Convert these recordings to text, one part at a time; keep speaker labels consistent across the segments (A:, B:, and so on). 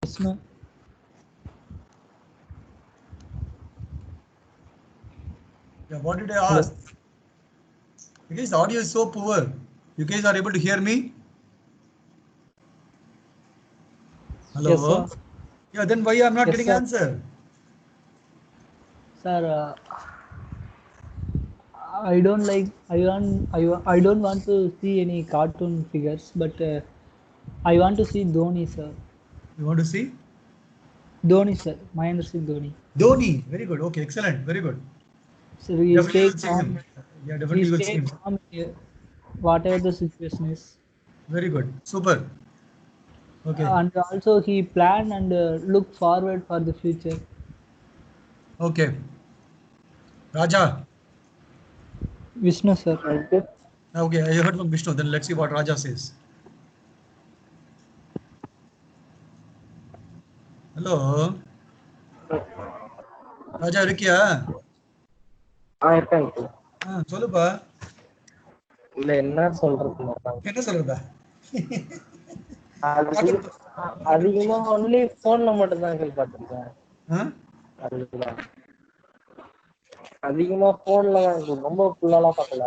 A: Vishnu.
B: Yeah, what did I ask? Because the audio is so poor. You guys are able to hear me? Hello?
A: Yes, sir.
B: Yeah, then why I'm not
A: Yes,
B: getting
A: sir.
B: answer?
A: Sir, I don't like. I don't want to see any cartoon figures, but I want to see Dhoni, sir.
B: You want to see?
A: Dhoni, sir. Mahendra Singh Dhoni.
B: Dhoni. Very good. Okay, excellent. Very good.
A: So he
B: Definitely you
A: stay
B: will see him.
A: calm.
B: Yeah,
A: He
B: definitely you will see
A: stay
B: him.
A: calm, whatever the situation is,
B: Very good. Super. Okay.
A: and also he plan and look forward for the future.
B: Okay. Raja.
A: Vishnu, sir.
B: Okay, I heard from Vishnu. Then let's see what Raja says. Hello. Raja இருக்கியா?
C: இருக்காங்க.
B: சொல்லுப்பா.
C: இல்ல என்ன சொல்றது,
B: என்ன சொல்றதா?
C: அதிகமா only போன்ல மட்டும் தான் பார்த்திருக்கேன். அதிகமா போன்ல ரொம்ப ஃபுல்லாலாம் பார்க்கல.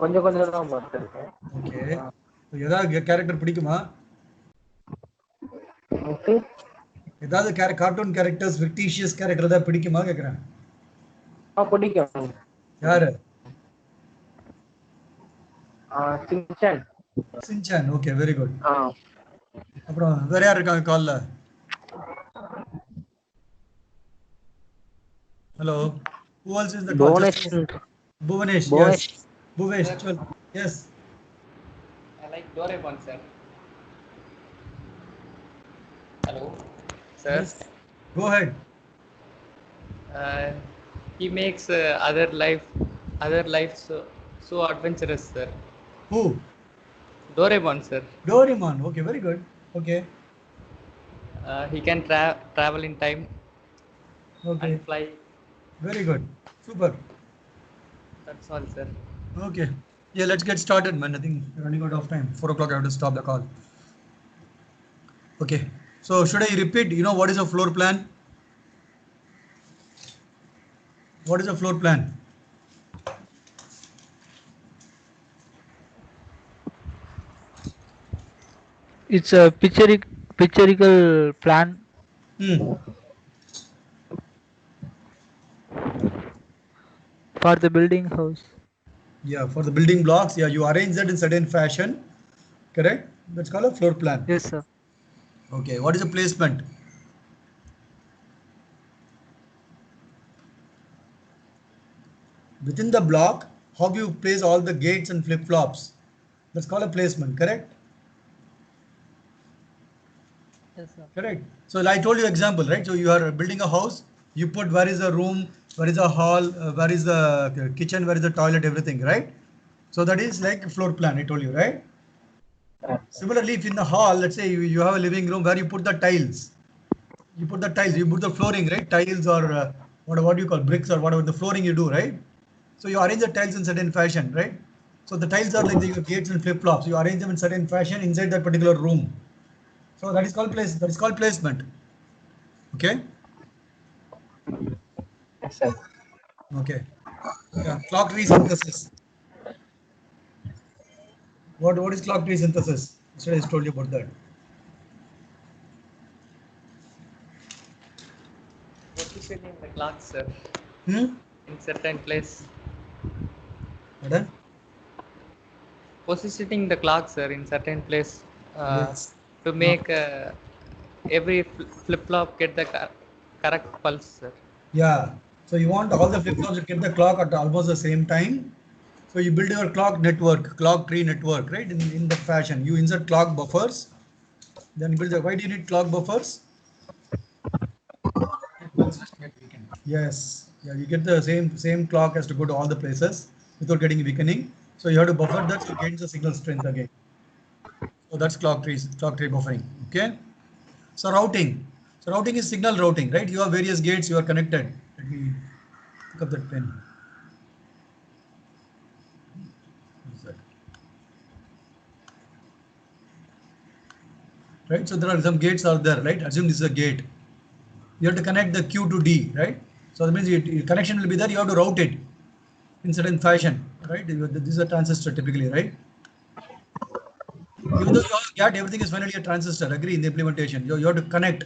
C: கொஞ்சம் கொஞ்சம் தான் பார்த்திருக்கேன்.
B: ஓகே. ஏதாவது கேரக்டர் பிடிக்குமா? ஏதாவது கார்ட்டூன் கேரக்டர்ஸ் ஃபிக்டிஷியஸ் கேரக்டர் ஏதாவது பிடிக்குமா கேக்குறேன்.
C: பிடிக்கும்.
B: யாரு?
C: Shinchan.
B: Shinchan. Okay, very good. அப்புறம் வேற யார் இருக்காங்க கால்ல? Hello. Who else is the call? Bhuvanesh. Yes. Bhuvesh. Yes.
D: I like Doraemon, sir. Hello, sir.
B: Yes. Go ahead.
D: He makes other life so adventurous, sir.
B: Who?
D: Doraemon, sir.
B: Doraemon. Okay, very good. Okay.
D: He can travel in time.
B: Okay.
D: And fly.
B: Very good. Super.
D: That's all, sir.
B: Okay. Yeah, let's get started, man. I think we're running out of time. 4 o'clock, I have to stop the call. Okay. So should I repeat? You know what is a floor plan? What is a floor plan?
A: It's a pictorial plan. For the building house.
B: Yeah, for the building blocks. Yeah, you arrange that in certain fashion. Correct? That's called a floor plan.
A: Yes, sir.
B: Okay. What is a placement? Within the block, how you place all the gates and flip-flops. That's called a placement. Correct?
A: Yes, sir.
B: Correct. So I told you example, right? So you are building a house. You put where is the room, where is the hall, where is the kitchen, where is the toilet, everything, right? So that is like a floor plan. I told you, right? Similarly, if in the hall, let's say you have a living room where you put the tiles. You put the tiles. You put the flooring, right? Tiles or what do you call bricks or whatever the flooring you do, right? So you arrange the tiles in certain fashion, right? So the tiles are like the gates and flip flops. You arrange them in certain fashion inside that particular room. So that is called placement. Okay. Okay. Yeah. Clock tree synthesis. What is clock tree synthesis? Yesterday I told you about that.
D: Positioning the clock, sir.
B: In
D: certain place.
B: Pardon?
D: Positioning the clock, sir, in certain place.
B: Yes.
D: To make every flip-flop get the correct pulse, sir.
B: Yeah. So you want all the flip-flops to get the clock at almost the same time. So you build your clock network, clock tree network, right? In that fashion. You insert clock buffers. Then build the, why do you need clock buffers? Yes. Yeah, you get the same clock has to go to all the places without getting weakening. So you have to buffer that so it gains the signal strength again. So that's clock tree buffering. Okay. So routing. So routing is signal routing, right? You have various gates, you are connected. Let me pick up that pen. What is that? right? So there are some gates are there, right? Assume this is a gate. You have to connect the Q to D, right? So that means your connection will be there. You have to route it in certain fashion, right? This is a transistor typically, right? Even though you have a gate, everything is finally a transistor. Agree in the implementation. You have to connect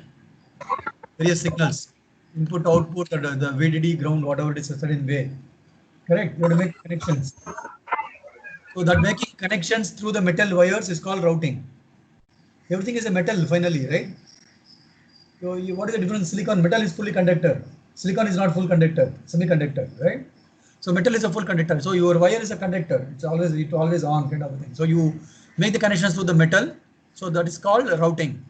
B: various signals, input, output, the VDD, ground, whatever it is, a certain way. Correct. You have to make connections. So that making connections through the metal wires is called routing. Everything is a metal finally, right? So what is the difference? Silicon metal is fully conductor. Silicon is not full conductor, semiconductor, right? So metal is a full conductor. So your wire is a conductor. It's always on kind of a thing. So you make the connections through the metal. So that is called routing.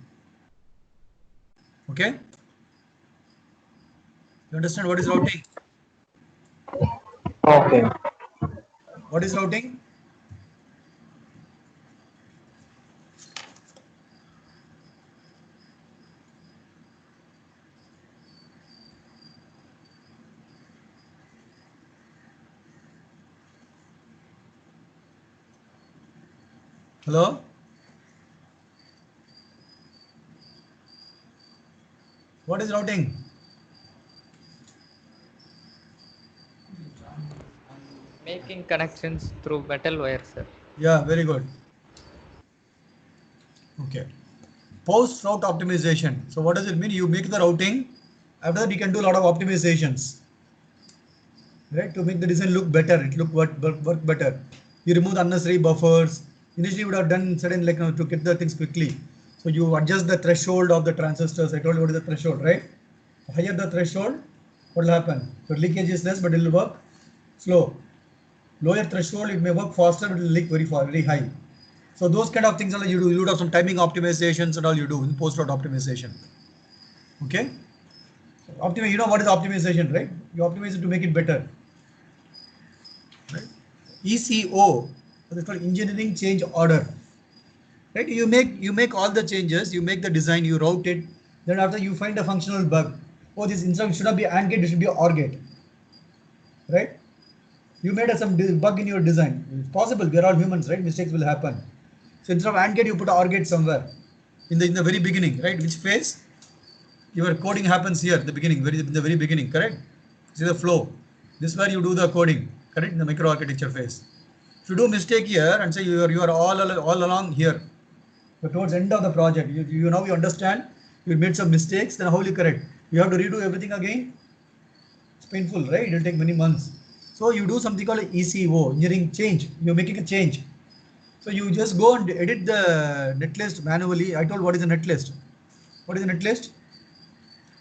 B: Okay. You understand what is routing?
C: Okay.
B: What is routing? Hello? What is routing?
D: Making connections through metal wires, sir.
B: Yeah, very good. Okay. Post route optimization. So what does it mean? You make the routing. After that, you can do a lot of optimizations, right? To make the design look better, it work better. You remove the unnecessary buffers. Initially, you would have done certain to get the things quickly. So you adjust the threshold of the transistors. I told you what is the threshold, right? Higher the threshold, what will happen? Your leakage is less, but it will work slow. Lower threshold, it may work faster, but it will leak very far, very high. So those kind of things you do. You do have some timing optimizations and all you do in post route optimization. Okay. You know what is optimization, right? You optimize it to make it better. Right? ECO, what is called engineering change order. Right? You make all the changes, you make the design, you route it. Then after you find a functional bug. Oh, this instruction should not be AND gate, it should be OR gate. Right? You made some bug in your design. It's possible. We are all humans, right? Mistakes will happen. So instead of AND gate, you put OR gate somewhere in the very beginning, right? Which phase? Your coding happens here at the beginning, in the very beginning, correct? See the flow. This is where you do the coding, correct? In the microarchitecture phase. If you do mistake here and say you are all along here, but towards the end of the project, you now you understand you made some mistakes, then how will you correct? You have to redo everything again. It's painful, right? It will take many months. So you do something called ECO, engineering change. You're making a change. So you just go and edit the netlist manually. I told what is a netlist. What is a netlist?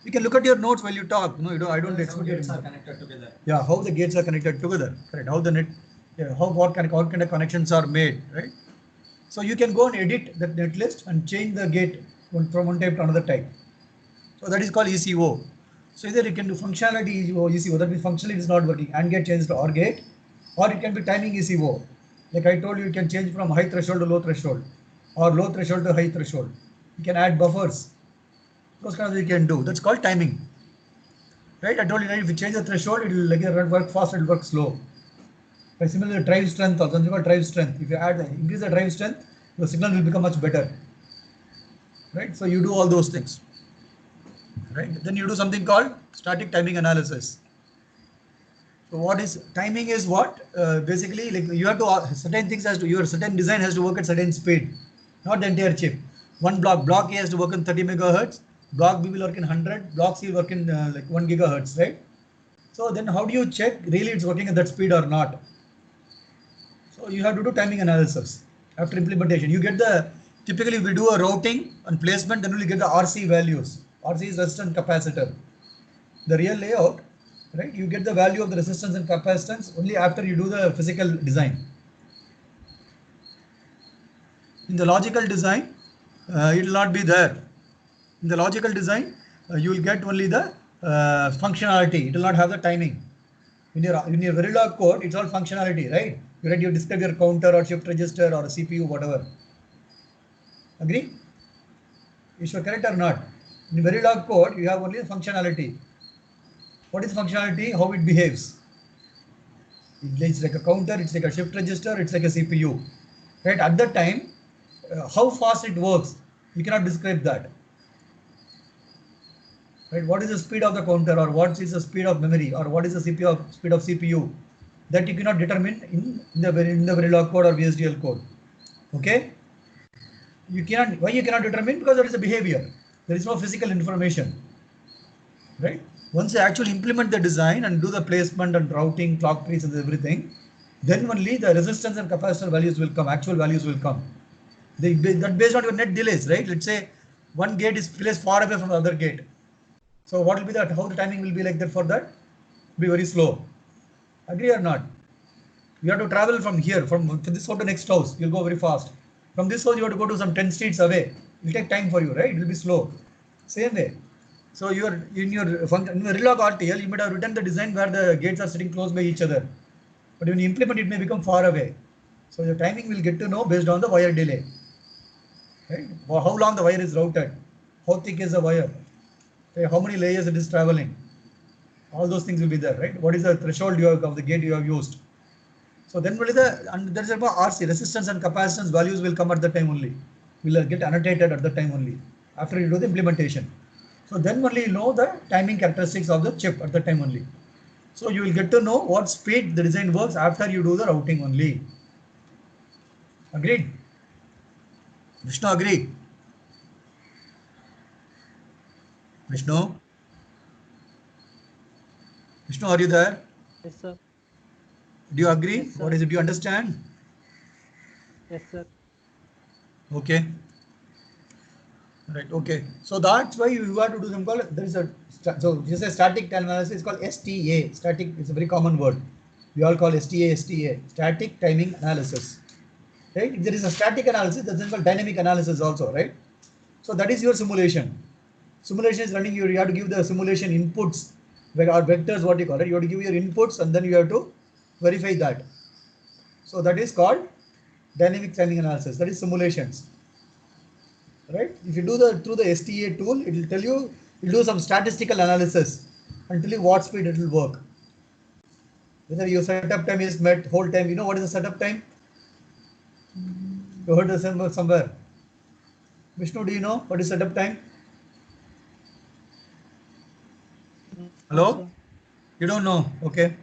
B: You can look at your notes while you talk. No, I don't expect you to.
E: Are connected together.
B: Yeah, how the gates are connected together. Correct. How the net, yeah, what kind of connections are made, right? So you can go and edit that netlist and change the gate from one type to another type. So that is called ECO. So either you can do functionality ECO, that means functionally it is not working, AND gate changes to OR gate, or it can be timing ECO. Like I told you, you can change from high threshold to low threshold, or low threshold to high threshold. You can add buffers. Those kind of things you can do. That's called timing. Right? I told you, right, if you change the threshold, it will work fast, it will work slow. But similarly, drive strength also, something called drive strength. If you increase the drive strength, the signal will become much better. Right? So you do all those things. Right? Then you do something called static timing analysis. So what is timing is what? Basically, like you have to certain things your certain design has to work at certain speed, not the entire chip. One block A has to work in 30 megahertz, block B will work in 100, block C will work in like 1 gigahertz, right? So then how do you check really it's working at that speed or not? So you have to do timing analysis after implementation. You get typically we do a routing and placement, then we get the RC values. RC is resistance capacitor. The real layout, right? You get the value of the resistance and capacitance only after you do the physical design. In the logical design, it will not be there. In the logical design, you will get only the functionality. It will not have the timing. In your Verilog code, it's all functionality, right? You describe your counter or shift register or CPU, whatever. Agree? Is you correct or not? In Verilog code, you have only the functionality. What is functionality? How it behaves. It's like a counter, it's like a shift register, it's like a CPU. Right? At that time, how fast it works. You cannot describe that. Right? What is the speed of the counter, or what is the speed of memory, or what is the CPU speed of CPU? That you cannot determine in the Verilog code or VSDL code. Okay? You cannot. Why you cannot determine? Because there is a behavior. There is no physical information. Right? Once you actually implement the design and do the placement and routing, clock trees and everything, then only the resistance and capacitor values will come. Actual values will come. That based on your net delays, right? Let's say one gate is placed far away from the other gate. So what will be that? How the timing will be like that for that? Be very slow. Agree or not? You have to travel from here, from this house to next house. You'll go very fast. From this house, you have to go to some 10 streets away. It will take time for you, right? It will be slow. Same way. So you are in your function, in the Verilog RTL, you might have written the design where the gates are sitting close by each other. But when you implement, it may become far away. So your timing will get to know based on the wire delay. Right? How long the wire is routed, how thick is the wire, okay, how many layers it is traveling. All those things will be there, right? What is the threshold you have of the gate you have used? So then what is and there is about RC, resistance and capacitance values will come at the time only. Will get annotated at the time only after you do the implementation. So then only you know the timing characteristics of the chip at the time only. So you will get to know what speed the design works after you do the routing only. Agreed? Vishnu, agree? Vishnu? Vishnu, are you there?
A: Yes, sir.
B: Do you agree?
A: Yes, sir.
B: What is it? Do you understand?
A: Yes, sir.
B: Okay. Right. Okay. So that's why you have to do some call. There is a so this is static time analysis. It's called STA. Static. It's a very common word. We all call STA. Static timing analysis. Right. If there is a static analysis, that's called dynamic analysis also. Right. So that is your simulation. Simulation is running. You have to give the simulation inputs or vectors. What you call it. You have to give your inputs and then you have to verify that. So that is called dynamic timing analysis. That is simulations. Right? If you do through the STA tool, it will tell you, it will do some statistical analysis and tell you what speed it will work. Whether your setup time is met, hold time. You know what is the setup time? You heard the somewhere. Vishnu, do you know what is setup time? Hello?
A: Sir.
B: You don't know? Okay.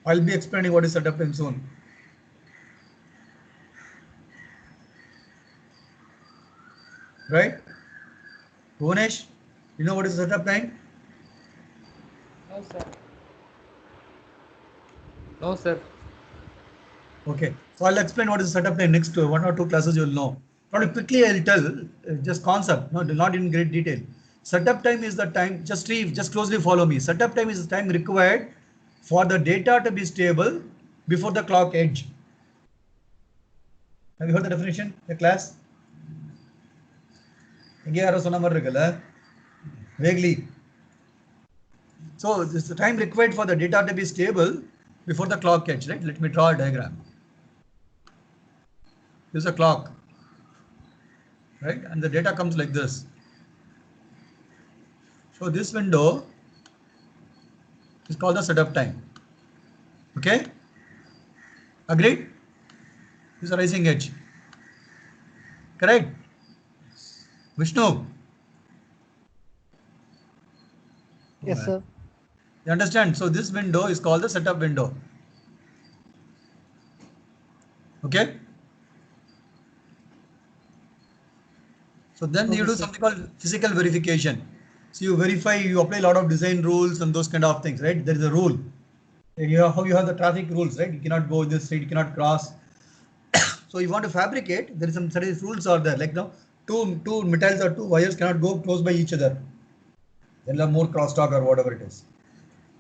B: I'll be explaining what is setup time soon. Right? Bhuvanesh, you know what is setup time?
D: No, sir. No, sir.
B: Okay. So I'll explain what is setup time next 1 or 2 classes you'll know. Probably quickly I'll tell just concept, no, not in great detail. Setup time is the time, just closely follow me. Setup time is the time required for the data to be stable before the clock edge. Have you heard the definition, the class? Vaguely. So this is the time required for the data to be stable before the clock edge, right? Let me draw a diagram. This is a clock, right? And the data comes like this. So this window is called the setup time. Okay? Agreed? This is a rising edge. Correct? Vishnu?
A: Yes, sir.
B: You understand? So this window is called the setup window. Okay? So then you do something called physical verification. So you verify, you apply a lot of design rules and those kind of things, right? There is a rule. How you have the traffic rules, right? You cannot go this street, you cannot cross. So you want to fabricate, there is some certain rules are there, like now two metals or two wires cannot go close by each other. There will have more crosstalk or whatever it is.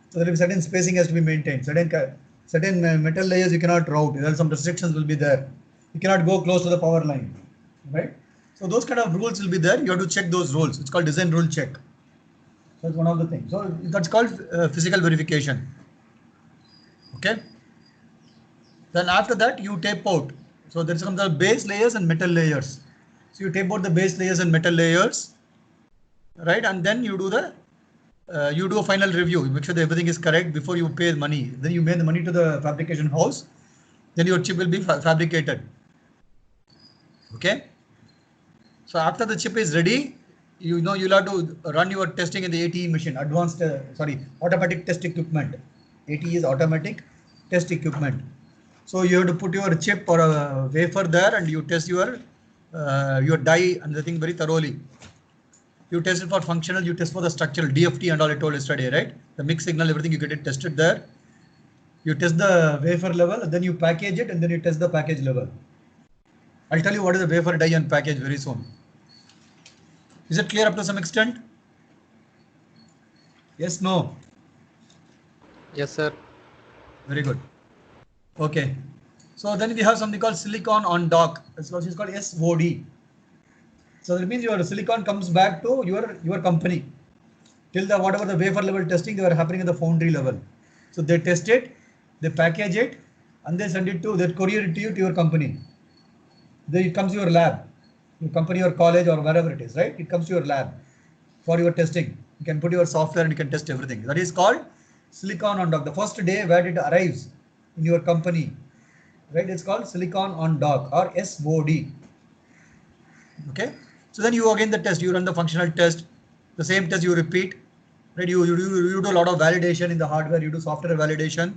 B: So there will be certain spacing has to be maintained. Certain metal layers you cannot route. There are some restrictions will be there. You cannot go close to the power line, right? So those kind of rules will be there. You have to check those rules. It's called design rule check. So that's one of the things. So that's called physical verification. Okay. Then after that you tape out. So there's some base layers and metal layers. So you tape out the base layers and metal layers, right? And then you do a final review. You make sure that everything is correct before you pay the money. Then you pay the money to the fabrication house. Then your chip will be fabricated. Okay. So after the chip is ready, you'll have to run your testing in the ATE machine, automatic test equipment. ATE is automatic test equipment. So you have to put your chip or a wafer there and you test your die and the thing very thoroughly. You test it for functional, you test for the structural, DFT and all I told yesterday, right? The mixed signal, everything you get it tested there. You test the wafer level, then you package it and then you test the package level. I'll tell you what is the wafer, die and package very soon. Is it clear up to some extent? Yes, no?
D: Yes, sir.
B: Very good. Okay. So then we have something called silicon on dock. It's called SOD. So that means your silicon comes back to your company. Till the whatever the wafer level testing, they were happening at the foundry level. So they test it, they package it, and they send it to, they courier it to you to your company. Then it comes to your lab, your company or college or wherever it is, right? It comes to your lab for your testing. You can put your software and you can test everything. That is called silicon on dock. The first day where it arrives in your company, right? It's called silicon on dock or SOD. Okay. So then you again the test, you run the functional test, the same test you repeat, right? You do a lot of validation in the hardware, you do software validation,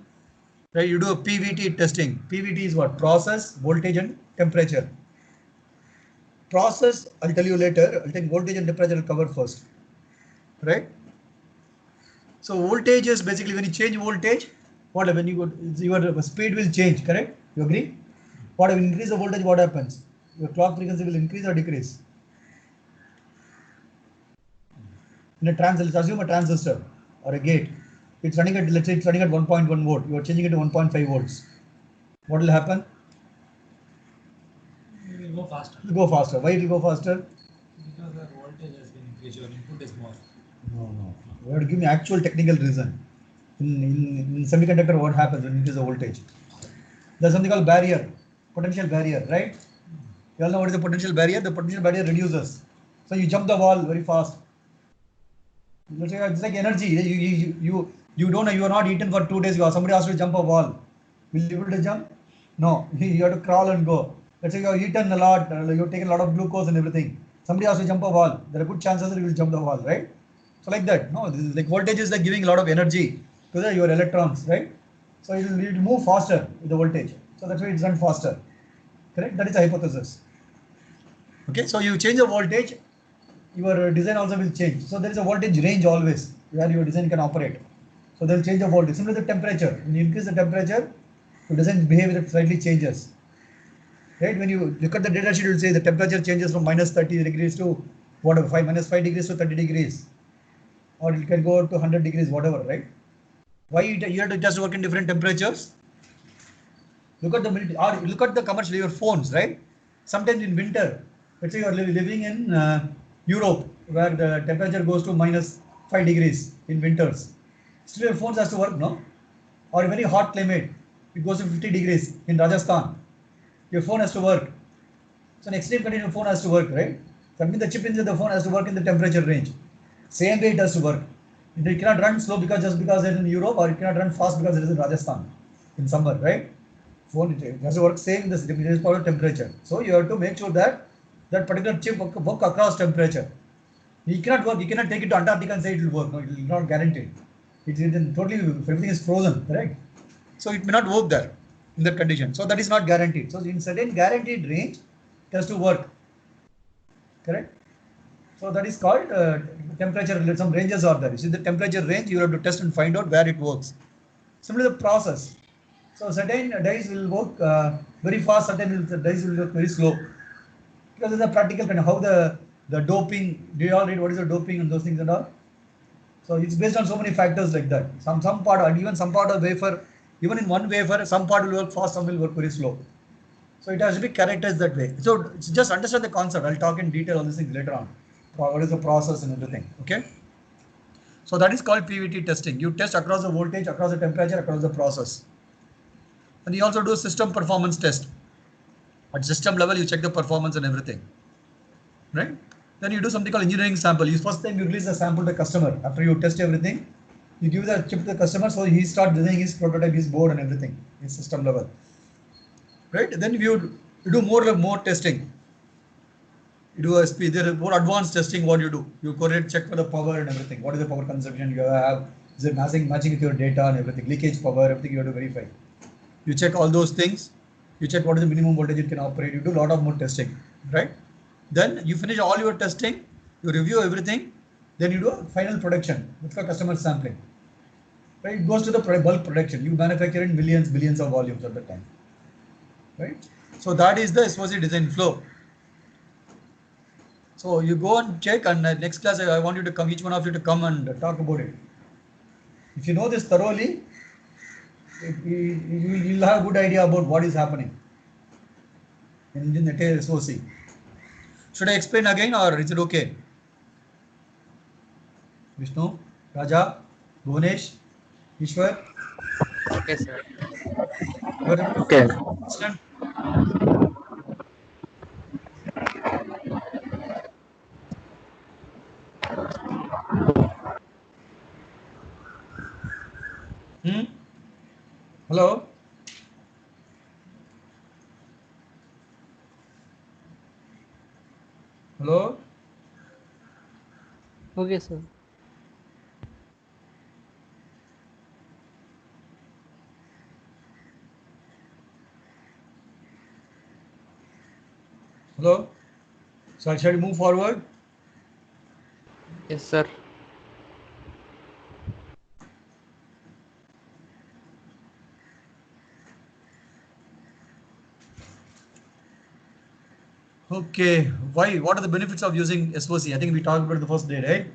B: right? You do a PVT testing. PVT is what? Process, voltage and temperature. Process, I'll tell you later. I'll take voltage and temperature I'll cover first, right? So voltage is basically when you change voltage, what when you go, your speed will change, correct? You agree? What when you increase the voltage, what happens? Your clock frequency will increase or decrease? In a transistor, assume a transistor or a gate. It's running at, let's say it's running at 1.1 volt. You are changing it to 1.5 volts. What will happen?
E: It will go faster.
B: It will go faster. Why it will go faster?
E: Because the voltage has been increased, your input is more.
B: No. You have to give me actual technical reason. In semiconductor, what happens when you increase the voltage? There's something called barrier, potential barrier, right? You all know what is the potential barrier? The potential barrier reduces. So you jump the wall very fast. It's like energy. You don't know, you are not eaten for 2 days. Somebody asks you to jump a wall. Will you be able to jump? No. You have to crawl and go. Let's say you have eaten a lot, you've taken a lot of glucose and everything. Somebody asks you to jump a wall. There are good chances that you will jump the wall, right? So like that. No, this is like voltage is like giving a lot of energy to your electrons, right? So it will move faster with the voltage. So that's why it's run faster. Correct? That is the hypothesis. Okay, so you change the voltage, your design also will change. So there is a voltage range always where your design can operate. So they will change the voltage. Similarly, the temperature. When you increase the temperature, your design behavior slightly changes. Right? When you look at the data sheet, it will say the temperature changes from minus 30 degrees to whatever, minus 5 degrees to 30 degrees. Or it can go to 100 degrees, whatever, right? Why you have to just work in different temperatures? Look at the military, or look at the commercial, your phones, right? Sometimes in winter, let's say you are living in Europe, where the temperature goes to minus 5 degrees in winters. Still your phone has to work, no? Or a very hot climate, it goes to 50 degrees in Rajasthan. Your phone has to work. So in extreme condition, your phone has to work, right? That means the chip inside the phone has to work in the temperature range. Same way it has to work. It cannot run slow because it's in Europe, or it cannot run fast because it is in Rajasthan in summer, right? Phone it has to work same in the temperature. So you have to make sure that that particular chip work across temperature. It cannot work. You cannot take it to Antarctica and say it will work. No, it will not guaranteed. It's totally, everything is frozen, correct? So it may not work there in that condition. So that is not guaranteed. So in certain guaranteed range, it has to work, correct? So that is called temperature. Some ranges are there. You see the temperature range, you have to test and find out where it works. Similarly, the process. So certain dyes will work very fast. Certain dyes will work very slow. Because it's a practical kind of how the doping. Do you all read what is the doping and those things and all? So it's based on so many factors like that. Some part, and even some part of wafer, even in one wafer, some part will work fast, some will work very slow. So it has to be characterized that way. So just understand the concept. I'll talk in detail on these things later on. What is the process and everything? Okay. So that is called PVT testing. You test across the voltage, across the temperature, across the process. And you also do system performance test. At system level, you check the performance and everything, right? Then you do something called engineering sample. First time you release the sample to the customer. After you test everything, you give the chip to the customer, so he starts designing his prototype, his board and everything, his system level, right? Then you do more testing. You do SP, there is more advanced testing what you do. You correlate, check for the power and everything. What is the power consumption you have? Is it matching with your data and everything? Leakage power, everything you have to verify. You check all those things. You check what is the minimum voltage it can operate. You do a lot of more testing, right? Then you finish all your testing, you review everything, then you do a final production with the customer sampling. Right? It goes to the bulk production. You manufacture in millions, billions of volumes at the time. Right? So that is the SOC design flow. So you go and check, and next class I want you to come, each one of you to come and talk about it. If you know this thoroughly, you'll have a good idea about what is happening in the entire SOC. Should I explain again or is it okay? Vishnu, Raja, Bhunesh, Ishwar.
D: Okay, sir.
C: Okay.
B: Hello? Hello?
A: Okay, sir.
B: Hello? So shall we move forward?
D: Yes, sir.
B: Okay, why? What are the benefits of using SOC? I think we talked about it the first day, right?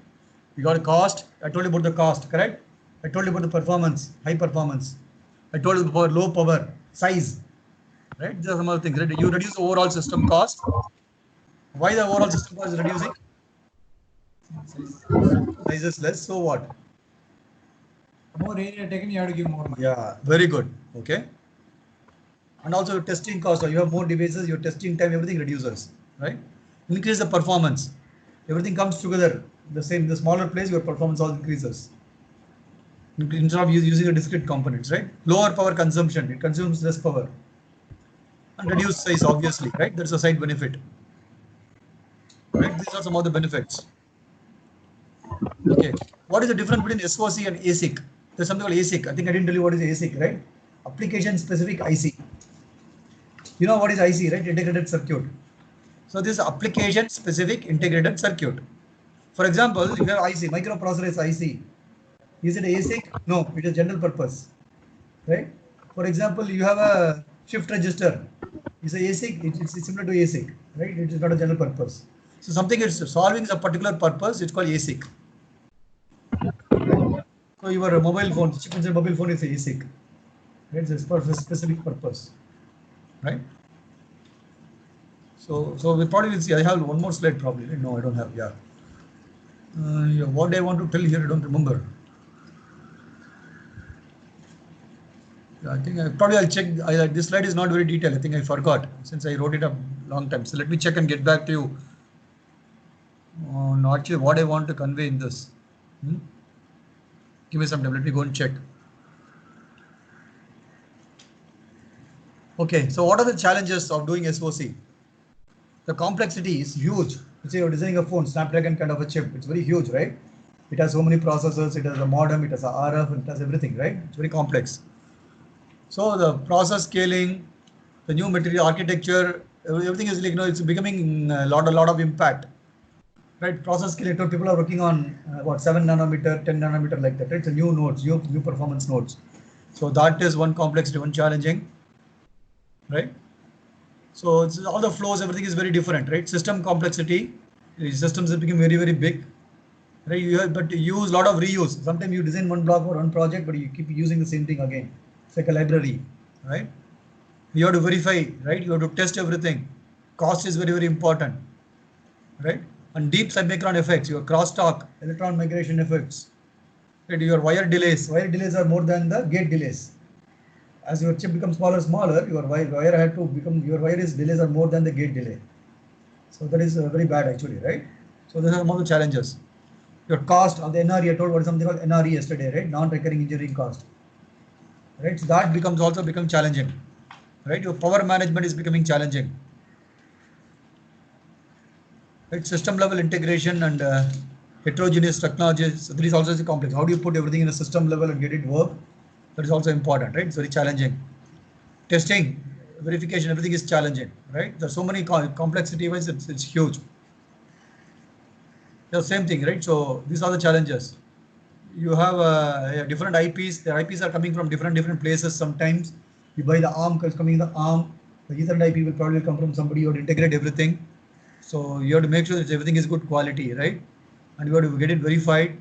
B: We got a cost. I told you about the cost, correct? I told you about the performance, high performance. I told you about low power, size, right? These are some other things. Right? You reduce the overall system cost. Why the overall system cost is reducing? Size is less. So what?
E: More area taken, you have to give more money.
B: Yeah, very good. Okay. And also your testing cost, or you have more devices, your testing time, everything reduces, right? Increase the performance. Everything comes together. The smaller place, your performance all increases. Instead of using a discrete components, right? Lower power consumption, it consumes less power. And reduced size, obviously, right? That's a side benefit. Right? These are some of the benefits. Okay. What is the difference between SOC and ASIC? There's something called ASIC. I think I didn't tell you what is ASIC, right? Application specific IC. You know what is IC, right? Integrated circuit. So this is application specific integrated circuit. For example, if you have IC, microprocessor is IC. Is it ASIC? No, it is general purpose, right? For example, you have a shift register. It's a ASIC. It's similar to ASIC, right? It is not a general purpose. So something is solving a particular purpose. It's called ASIC. So your mobile phone, chip inside mobile phone is a ASIC. Right? It's for a specific purpose, right? So we probably will see. I have one more slide probably. No, I don't have. Yeah. Yeah, what I want to tell here, I don't remember. Yeah, I think I'll check. This slide is not very detailed. I think I forgot since I wrote it a long time. So let me check and get back to you. Not sure what I want to convey in this. Give me some time. Let me go and check. Okay, so what are the challenges of doing SOC? The complexity is huge. You say you're designing a phone, Snapdragon kind of a chip. It's very huge, right? It has so many processors. It has a modem. It has a RF. It has everything, right? It's very complex. So the process scaling, the new material architecture, everything is like, it's becoming a lot of impact, right? Process scaling, people are working on 7 nanometer, 10 nanometer like that, right? It's a new nodes, new performance nodes. So that is one complexity, one challenging, right? So it's all the flows, everything is very different, right? System complexity, systems have become very, very big, right? But you use a lot of reuse. Sometimes you design one block for one project, but you keep using the same thing again. It's like a library, right? You have to verify, right? You have to test everything. Cost is very, very important, right? And deep submicron effects, your crosstalk, electron migration effects, right? Your wire delays are more than the gate delays. As your chip becomes smaller, your wire had to become, your wires delays are more than the gate delay. So that is very bad actually, right? So these are some of the challenges. Your cost of the NRE, I told what is something called NRE yesterday, right? Non-recurring engineering cost, right? So that also becomes challenging, right? Your power management is becoming challenging, Right? System level integration and heterogeneous technologies. This is also complex. How do you put everything in a system level and get it work? That is also important, right? It's very challenging. Testing, verification, everything is challenging, right? There's so many complexity wise, it's huge. The same thing, right? So these are the challenges. You have different IPs. The IPs are coming from different places. Sometimes you buy the ARM, it's coming in the ARM. The Ethernet IP will probably come from somebody. You have to integrate everything. So you have to make sure that everything is good quality, right? And you have to get it verified.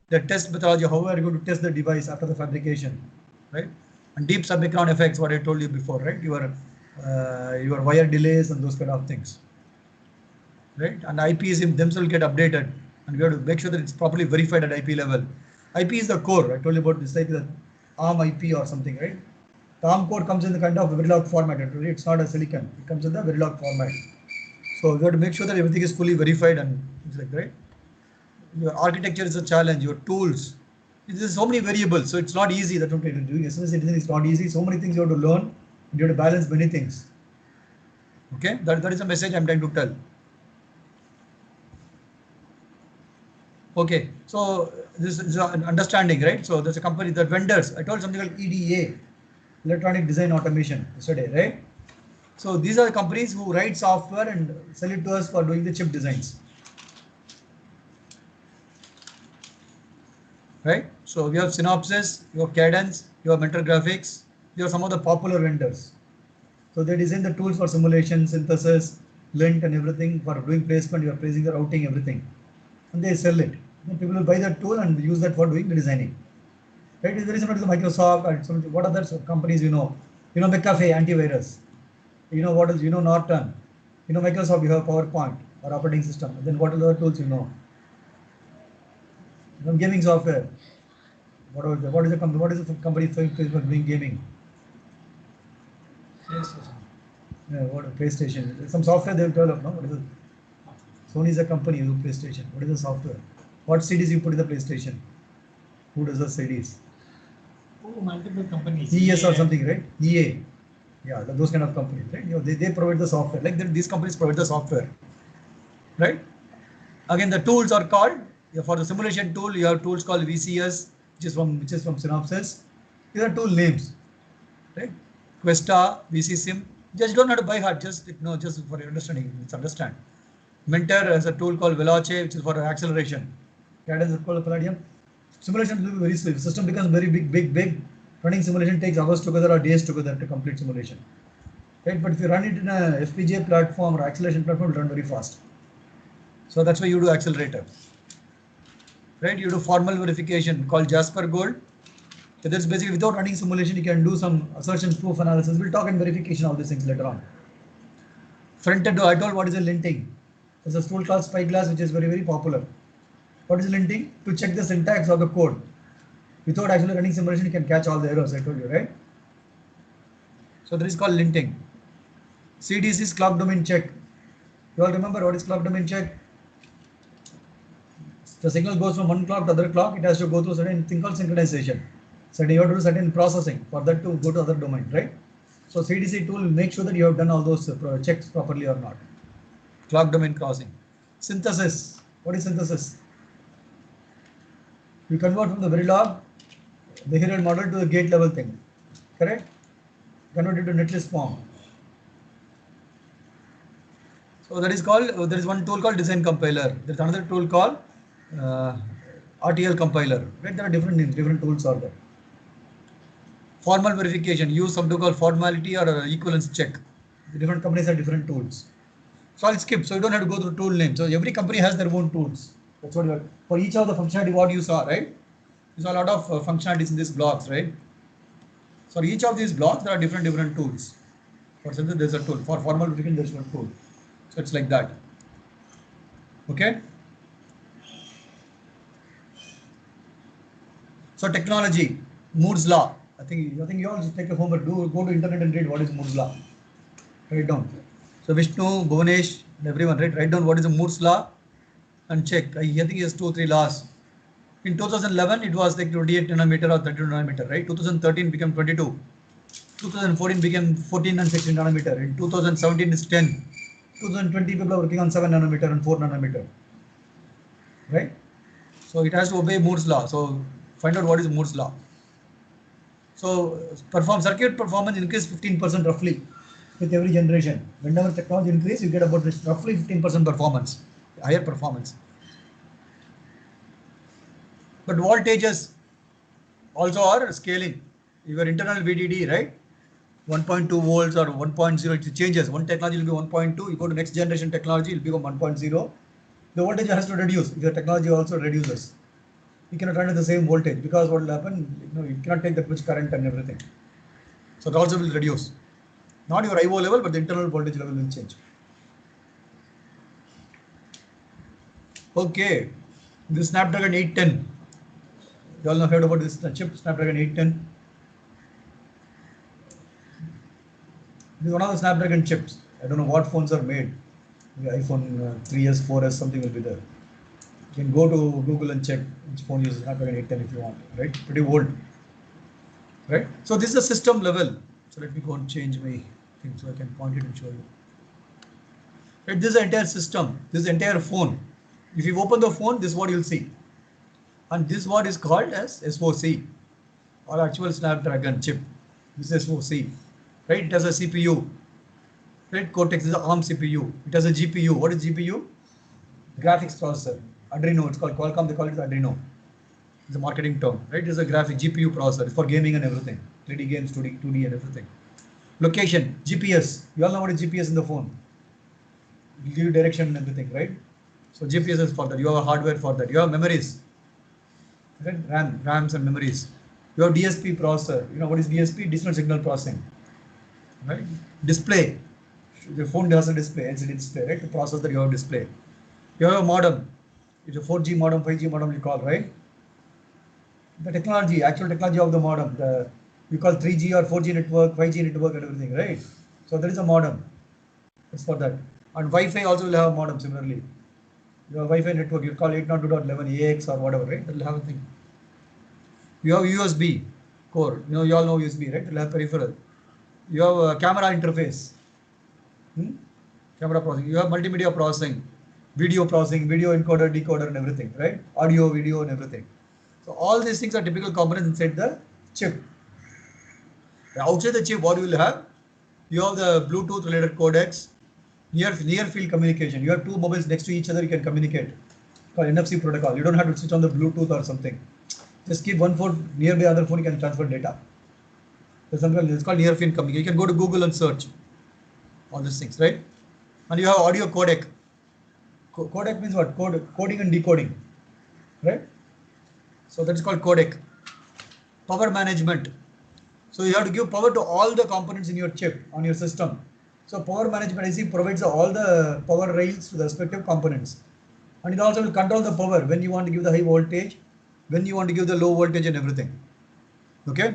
B: The test methodology, how are you going to test the device after the fabrication, right? And deep submicron effects, what I told you before, right? Your wire delays and those kind of things, right? And IPs themselves get updated, and we have to make sure that it's properly verified at IP level. IP is the core. I told you about this type of ARM IP or something, right? The ARM code comes in the kind of Verilog format. It's not a silicon. It comes in the Verilog format. So we have to make sure that everything is fully verified and things like that, right? Your architecture is a challenge. Your tools. There's so many variables, so it's not easy. That's what we're doing. SMS is not easy. So many things you have to learn. And you have to balance many things. Okay, that is a message I'm trying to tell. Okay, so this is an understanding, right? So there's a company, the vendors. I told something called EDA, Electronic Design Automation, yesterday, right? So these are the companies who write software and sell it to us for doing the chip designs. Right? So we have Synopsys, you have Cadence, you have Mentor Graphics, you have some of the popular vendors. So they design the tools for simulation, synthesis, lint and everything for doing placement, you are placing the routing, everything. And they sell it. Then people will buy that tool and use that for doing the designing. Right? It's very similar to the Microsoft and some, what other companies you know? You know McAfee antivirus. You know what is, you know Norton. You know Microsoft, you have PowerPoint or operating system. And then what are the other tools you know? You know, gaming software. What is the company doing gaming?
E: PlayStation.
B: Yeah, what PlayStation? Some software they will develop, no? What is it? Sony is a company who PlayStation. What is the software? What CDs you put in the PlayStation? Who does the CDs?
E: Oh, multiple companies.
B: ES or something, right? EA. Yeah, those kind of companies, right? You know, they provide the software. Like these companies provide the software, right? Again, the tools are called, for the simulation tool, you have tools called VCS, which is from Synopsys. These are tool names, right? Questa, VCSim. Just don't have to buy hard. Just for your understanding. It's understand. Mentor has a tool called Veloce, which is for acceleration. Cadence is called Palladium. Simulation will be very slow. If the system becomes very big. Running simulation takes hours together or days together to complete simulation. Right? But if you run it in a FPGA platform or acceleration platform, it will run very fast. So that's why you do accelerator. Right? You do formal verification called Jasper Gold. So that's basically without running simulation, you can do some assertion proof analysis. We'll talk in verification of these things later on. Front-end, I told what is a linting. There's a tool called Spyglass, which is very popular. What is linting? To check the syntax of the code. Without actually running simulation, you can catch all the errors, I told you, right? So that is called linting. CDC is clock domain check. You all remember what is clock domain check? The signal goes from one clock to other clock, it has to go through certain thing called synchronization. So you have to do certain processing for that to go to other domain, right? So CDC tool will make sure that you have done all those checks properly or not. Clock domain crossing. Synthesis. What is synthesis? You convert from the Verilog behavioral model to the gate level thing. Correct? Convert it to netlist form. So that is called, there is one tool called design compiler. There is another tool called RTL compiler. Right? There are different names, different tools are there. Formal verification, use something called formality or equivalence check. The different companies have different tools. So I'll skip, so you don't have to go through tool name. So every company has their own tools. That's what you are. For each of the functionality, what you saw, right? You saw a lot of functionalities in these blocks, right? So each of these blocks, there are different tools. For example, there's a tool. For formal verification, there's one tool. So it's like that. Okay. So technology, Moore's law. I think you all take a homework. Go to internet and read what is Moore's law. Write down. So Vishnu, Bhuvanesh, and everyone, right? Write down what is the Moore's law and check. I think he has 2 or 3 laws. In 2011, it was like 28 nanometer or 32 nanometer, right? 2013 became 22. 2014 became 14 and 16 nanometer. In 2017, it's 10. 2020 people are working on 7 nanometer and 4 nanometer, right? So it has to obey Moore's law. So find out what is Moore's law. So circuit performance increase 15% roughly with every generation. Whenever technology increase, you get about this roughly 15% performance, higher performance. But voltages also are scaling. Your internal VDD, right? 1.2 volts or 1.0, it changes. One technology will be 1.2. You go to next generation technology, it will become 1.0. The voltage has to reduce. If your technology also reduces, you cannot run at the same voltage, because what will happen? You cannot take that much current and everything. So it also will reduce. Not your IO level, but the internal voltage level will change. Okay, this Snapdragon 810. You all know heard about this chip, Snapdragon 810. This is one of the Snapdragon chips. I don't know what phones are made. The iPhone 3s, 4s, something will be there. You can go to Google and check which phone uses Snapdragon 810 if you want. Right? Pretty old. Right? So this is a system level. So let me go and change my thing so I can point it and show you. Right? This is the entire system. This is the entire phone. If you open the phone, this is what you'll see. And this is what is called as SoC, or actual Snapdragon chip. This is SoC. Right? It has a CPU. Right? Cortex is an ARM CPU. It has a GPU. What is GPU? Graphics processor. Adreno. It's called Qualcomm. They call it Adreno. It's a marketing term. Right? It's a graphic GPU processor. It's for gaming and everything. 3D games, 2D and everything. Location. GPS. You all know what is GPS in the phone. It will give you direction and everything, right? So GPS is for that. You have a hardware for that. You have memories. Right? RAMs and memories. You have DSP processor. You know what is DSP? Digital signal processing. Right? Display. The phone has a display, LCD display, right? To process that you have display. You have a modem. It's a 4G modem, 5G modem you call, right? The technology, actual technology of the modem, you call 3G or 4G network, 5G network and everything, right? So there is a modem. It's for that. And Wi-Fi also will have a modem similarly. You have Wi-Fi network, you call 802.11 AX or whatever, right? That will have a thing. You have USB core. You all know USB, right? It will have peripheral. You have a camera interface. Camera processing. You have multimedia processing, video encoder, decoder and everything, right? Audio, video and everything. So all these things are typical components inside the chip. Outside the chip, what you will have? You have the Bluetooth related codecs, near field communication. You have two mobiles next to each other, you can communicate. It's called NFC protocol. You don't have to switch on the Bluetooth or something. Just keep one phone near the other phone, you can transfer data. It's called near field communication. You can go to Google and search all these things, right? And you have audio codec. Codec means what? Coding and decoding, right? So that's called codec. Power management. So you have to give power to all the components in your chip on your system. So power management IC provides all the power rails to the respective components. And it also will control the power when you want to give the high voltage, when you want to give the low voltage and everything. Okay?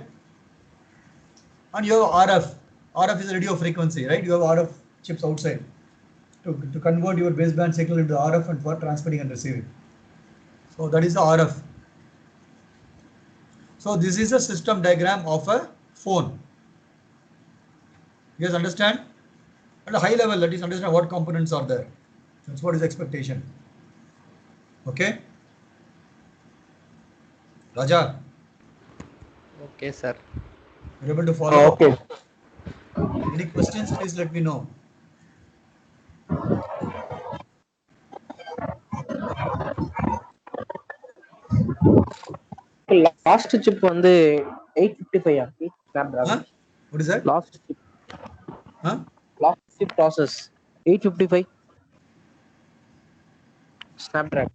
B: And you have RF. RF is a radio frequency, right? You have RF chips outside to convert your baseband signal into RF and for transmitting and receiving. So that is the RF. So this is a system diagram of a phone. You guys understand? At a high level, that is understand what components are there. That's what is expectation. Okay? Raja?
D: Okay, sir.
B: You're able to follow?
C: Okay.
B: Any questions, please let me know.
C: Last chip வந்து 855 Snapdragon.
B: Huh? What is that?
C: Last
B: Huh?
C: Chip process 855 Snapdragon.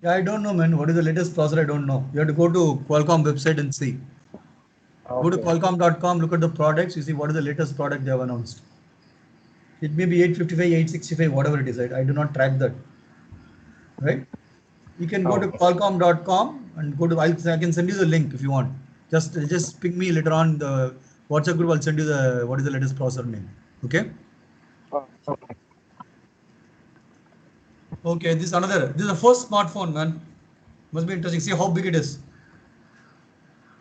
B: Yeah, I don't know, man. What is the latest processor? I don't know. You have to go to Qualcomm website and see. Go to Qualcomm.com, look at the products, you see what is the latest product they have announced. It may be 855, 865, whatever it is. I do not track that. Right? You can go to Qualcomm.com and go to, I can send you the link if you want. Just ping me later on the WhatsApp group. I'll send you what is the latest processor name. Okay?
C: Okay.
B: Okay, this is the first smartphone, man. Must be interesting. See how big it is.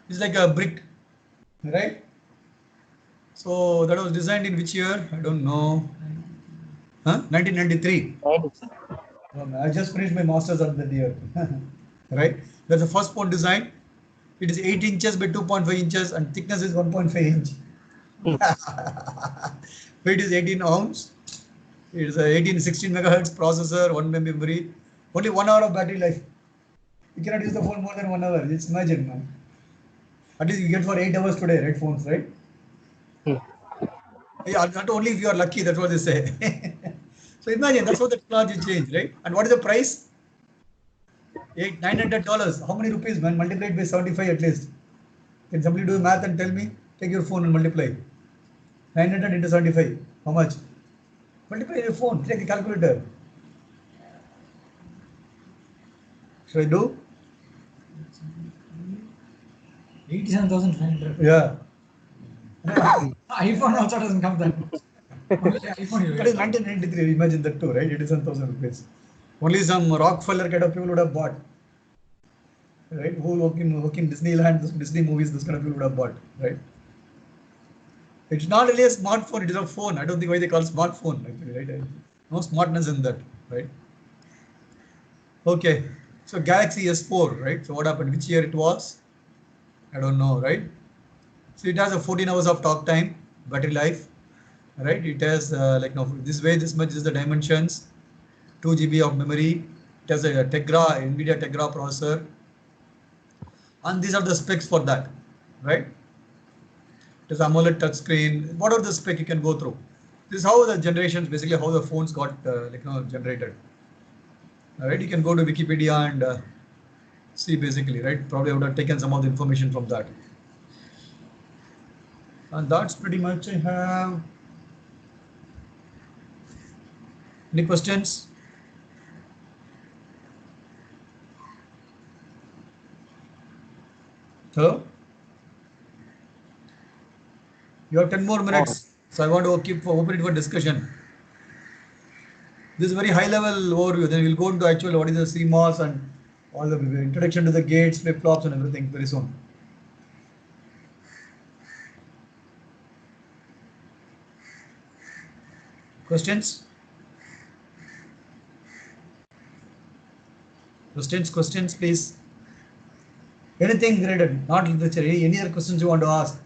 B: It's like a brick, right? So that was designed in which year? I don't know. Huh? 1993.
C: 93.
B: I just finished my master's on that year. Right? That's the first phone design. It is 8 inches by 2.5 inches and thickness is 1.5 inch. Weight is 18 ounce. It is a 16 megahertz processor, 1 MB memory. Only 1 hour of battery life. You cannot use the phone more than 1 hour. Just imagine, man. At least you get for 8 hours today, right? Phones, right? Yeah, not only if you are lucky, that's what they say. So imagine, that's how the technology changed, right? And what is the price? $900. How many rupees, man? Multiply it by 75 at least. Can somebody do math and tell me? Take your phone and multiply. 900 into 75. How much? Multiply your phone. Take a calculator. Should I do?
E: 87,500.
B: Yeah.
E: iPhone also doesn't come that much. Only iPhone you
B: That is
E: get.
B: 1993. Imagine that too, right? 87,000 rupees. Only some Rockefeller kind of people would have bought. Right? Who work in Disneyland, Disney movies, this kind of people would have bought. Right? It's not really a smartphone, it is a phone. I don't think why they call smartphone, actually, right? No smartness in that, right? Okay. So Galaxy S4, right? So what happened? Which year it was? I don't know, right? So it has a 14 hours of talk time, battery life, right? It has like no, this way, this much is the dimensions, 2 GB of memory. It has a Tegra, NVIDIA Tegra processor, and these are the specs for that, right? It is AMOLED touchscreen. Whatever the spec you can go through. This is how the generations, basically how the phones got generated. All right, you can go to Wikipedia and see basically, right? Probably I would have taken some of the information from that. And that's pretty much I have. Any questions? Hello? You have 10 more minutes. So I want to keep open it for discussion. This is very high level overview. Then we'll go into actual what is the CMOS and all the introduction to the gates, flip flops, and everything very soon. Questions? Questions, please. Anything related, not literature. Any other questions you want to ask?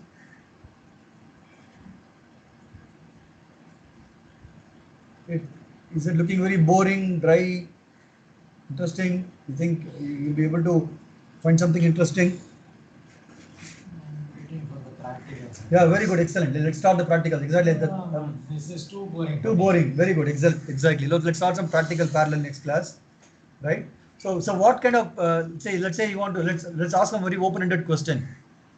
B: Is it looking very boring, dry, interesting? You think you'll be able to find something interesting?
E: Waiting for the practicals.
B: Yeah, very good, excellent. Let's start the practicals. Exactly.
E: This is too boring.
B: Too boring. Very good. Exactly. Let's start some practical parallel next class, right? So what kind of let's say you want to let's ask a very open-ended question.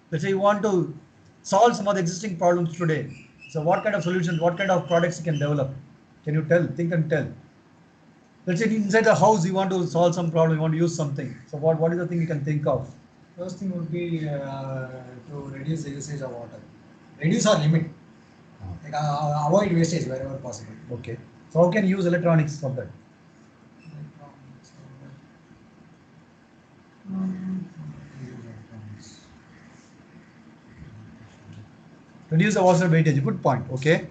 B: Let's say you want to solve some of the existing problems today. So what kind of solutions, what kind of products you can develop? Can you tell? Think and tell. Let's say inside the house you want to solve some problem, you want to use something. So what is the thing you can think of?
E: First thing would be to reduce the usage of water. Reduce or limit. Like, avoid wastage wherever possible.
B: Okay. So how can you use electronics for that? Reduce the water weightage. Good point. Okay.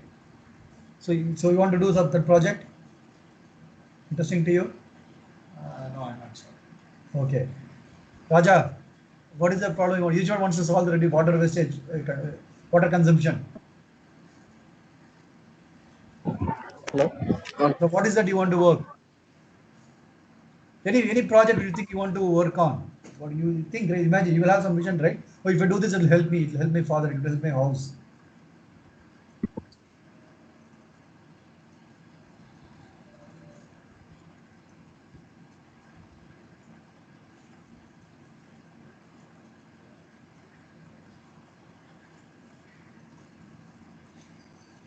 B: So you want to do that project? Interesting to you?
E: No, I'm not sure.
B: Okay. Raja, what is the problem you want? Each one wants to solve the water wastage, water consumption.
C: Hello?
B: So what is that you want to work? Any project you think you want to work on? What do you think? Right? Imagine you will have some vision, right? Oh, if I do this, it will help me. It will help my father. It will help my house.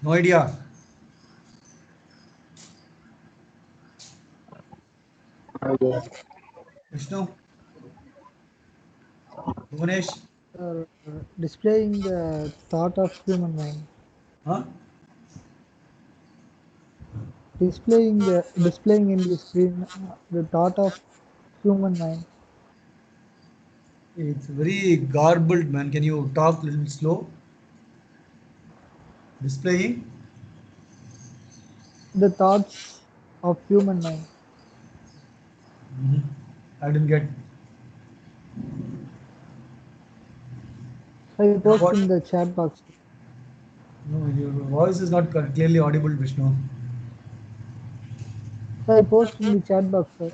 B: No idea.
C: Yeah.
B: Vishnu, Bhuvanesh,
A: Displaying the thought of human mind.
B: huh?
A: Displaying in the screen the thought of human mind.
B: It's very garbled, man. Can you talk a little slow? Displaying.
A: The thoughts of human mind.
B: I didn't get.
A: I post
B: What?
A: in the chat box.
B: No, your voice is not clearly audible, Vishnu.
A: I post in the chat box, sir.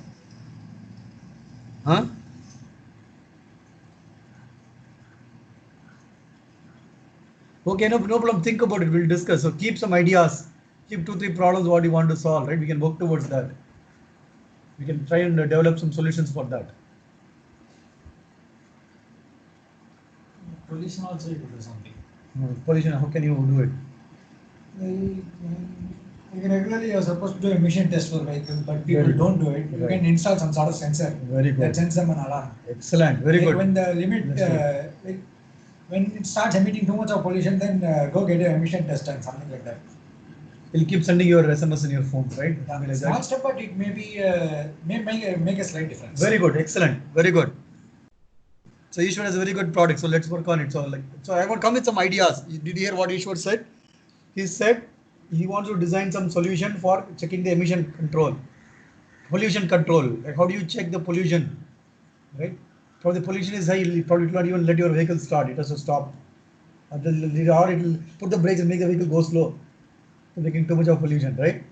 B: Huh? Okay, no problem. Think about it. We'll discuss. So keep some ideas. Keep 2, 3 problems what you want to solve, right? We can work towards that. We can try and develop some solutions for that.
E: Pollution also you could do something.
B: Pollution, how can you do it?
E: Regularly you're supposed to do emission test for vehicles, but people
B: Very
E: don't
B: good.
E: do it. You
B: Right.
E: can install some sort of sensor
B: Very good.
E: that sends them an alarm.
B: Excellent. Very
E: Like
B: good.
E: when the limit,
B: That's
E: like when it starts emitting too much of pollution, then go get an emission test and something like that.
B: It'll keep sending your SMS in your phone, right?
E: Yeah,
B: Something like
E: small
B: that.
E: step, but it may be make a slight difference.
B: Very good. Excellent. Very good. So Ishwar has a very good product. So let's work on it. So I want to come with some ideas. Did you hear what Ishwar said? He said he wants to design some solution for checking the emission control, pollution control. Like how do you check the pollution, right? So the pollution is high, it probably will not even let your vehicle start. It has to stop. Or it will put the brakes and make the vehicle go slow. So making too much of pollution, right?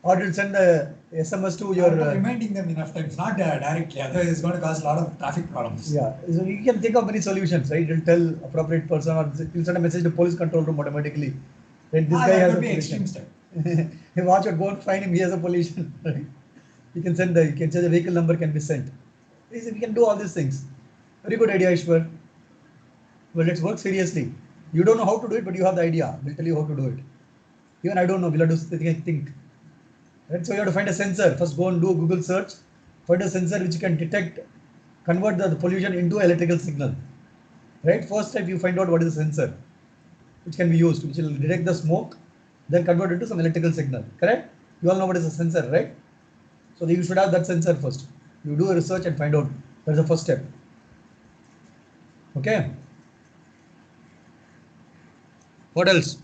B: Or it will send a SMS to your.
E: Reminding them enough times, not directly. Otherwise, it's going to cause a lot of traffic problems.
B: Yeah, so you can think of many solutions, right? It will tell appropriate person or it will send a message to police control room automatically. Right? This guy
E: that
B: has
E: would
B: a
E: be
B: pollution.
E: extreme step.
B: Hey, watch out, go and find him. He has a pollution. Right? You can say the vehicle number can be sent. We can do all these things. Very good idea, Ishwar. Well, let's work seriously. You don't know how to do it, but you have the idea. We'll tell you how to do it. Even I don't know. We'll have to think. Right? So you have to find a sensor. First, go and do a Google search. Find a sensor which can detect, convert the pollution into electrical signal. Right? First step, you find out what is the sensor which can be used, which will detect the smoke, then convert it to some electrical signal. Correct? You all know what is a sensor, right? So you should have that sensor first. You do a research and find out. That's the first step. Okay. What else?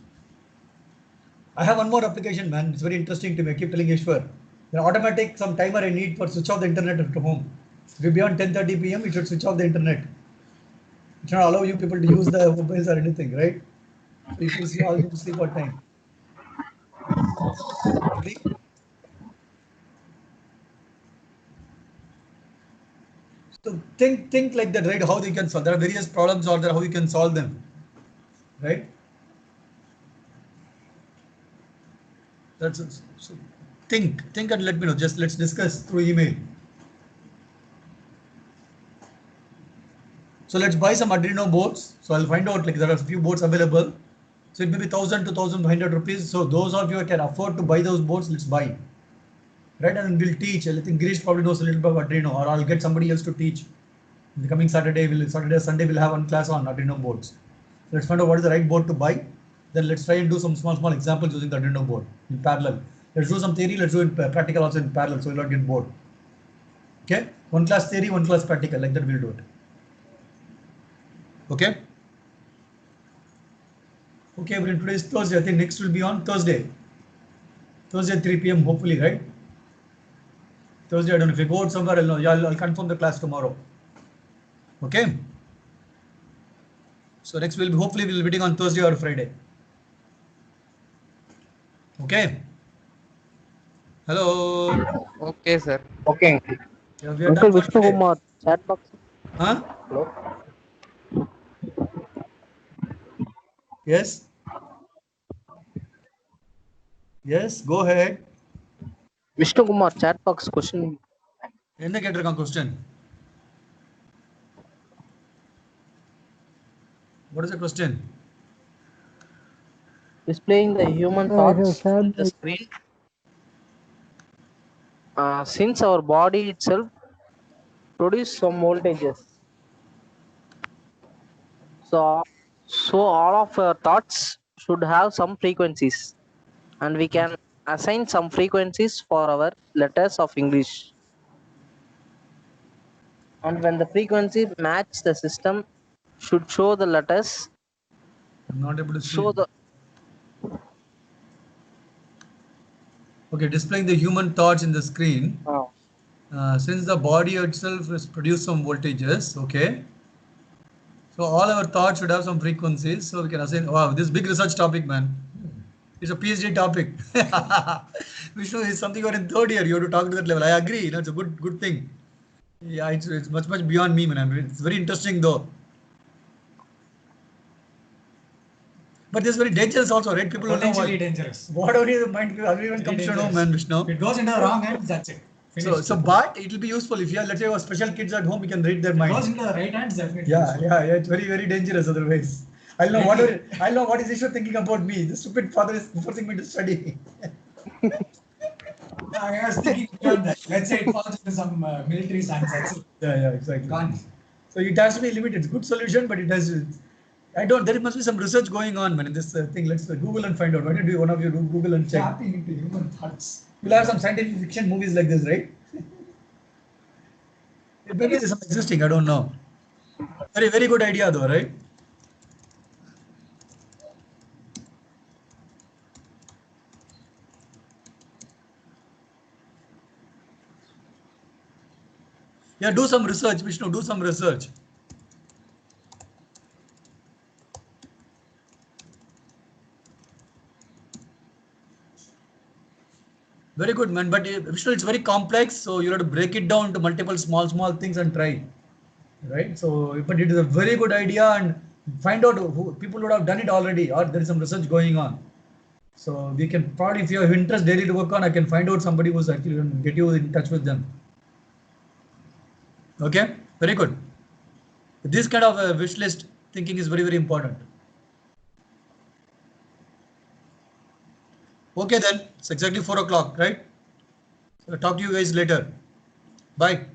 B: I have one more application, man. It's very interesting to me. I keep telling Ishwar. The automatic some timer I need for switch off the internet at home. If you beyond 10:30 p.m., you should switch off the internet. It should not allow you people to use the mobiles or anything, right? So you should all need to sleep on time. Agree? So think like that, right? How they can solve. There are various problems out there. How you can solve them, right? That's so think and let me know. Just let's discuss through email. So let's buy some Arduino boards. So I'll find out like there are a few boards available. So it may be 1,000 to 1,500 rupees. So those of you who can afford to buy those boards, let's buy. Right, and we'll teach. I think Girish probably knows a little bit about Arduino, or I'll get somebody else to teach. In the coming Saturday, Sunday, we'll have one class on Arduino boards. Let's find out what is the right board to buy. Then let's try and do some small examples using the Arduino board in parallel. Let's do some theory. Let's do it practical also in parallel, so we'll not get bored. Okay, one class theory, one class practical. Like that, we'll do it. Okay. Okay, everyone. Today is Thursday. I think next will be on Thursday. Thursday 3 p.m. Hopefully, right? Thursday. I don't know if you go out somewhere. I'll know. Yeah, I'll confirm the class tomorrow. Okay. So next hopefully we'll be meeting on Thursday or Friday. Okay. Hello.
D: Okay, sir.
C: Okay.
B: Yeah, we are
C: Uncle
B: done for
C: Vishnu
B: today.
C: Kumar, chat box.
B: Huh?
C: Hello.
B: Yes. Yes. Go ahead.
C: Vishnu Kumar, chat box question.
B: என்ன கேட்டிருக்கான் question? What is the question?
C: Displaying the human
A: I have
C: thoughts on
A: shared
C: the
A: my
C: screen. Since our body itself produce some voltages, so all of our thoughts should have some frequencies, and we can assign some frequencies for our letters of English. And when the frequency match, the system should show the letters.
B: I'm not able to see.
C: Show the
B: Okay, displaying the human thoughts in the screen.
C: Oh.
B: Since the body itself is produce some voltages, okay. So all our thoughts should have some frequencies. So we can assign. Wow, this big research topic, man. It's a PhD topic. Vishnu is something you're in third year. You have to talk to that level. I agree. You know, it's a good thing. Yeah, it's much beyond me, man. It's very interesting though. But this is very dangerous also, right? People don't know what.
E: Potentially dangerous.
B: Whatever your mind, everyone
E: Very
B: comes to know,
E: dangerous.
B: man, Vishnu.
E: If it goes into the wrong hands, that's it. Finished.
B: But it will be useful if you have, let's say, you have special kids at home, you can read their
E: If it goes
B: mind.
E: into the right hands, definitely.
B: Yeah,
E: useful.
B: yeah, it's very dangerous otherwise. I'll know what is Ishwar thinking about me. The stupid father is forcing me to study.
E: I was thinking beyond that. Let's say it falls into some military science. That's it.
B: Yeah, exactly.
E: Gone.
B: So it has to be limited. It's a good solution, but it has. There must be some research going on, man, in this thing. Let's Google and find out. Why don't you one of you do Google and check?
E: Tapping into human thoughts.
B: You'll have some scientific fiction movies like this, right? Maybe there's some existing. I don't know. Very good idea, though, right? Yeah, do some research, Vishnu. Do some research. Very good, man. But Vishnu, it's very complex, so you have to break it down to multiple small things and try. Right? So, but it is a very good idea, and find out who people would have done it already, or there is some research going on. So we can probably, if you have interest daily to work on, I can find out somebody who's actually going to get you in touch with them. Okay, very good. This kind of wish list thinking is very important. Okay, then it's exactly 4 o'clock, right? So talk to you guys later. Bye.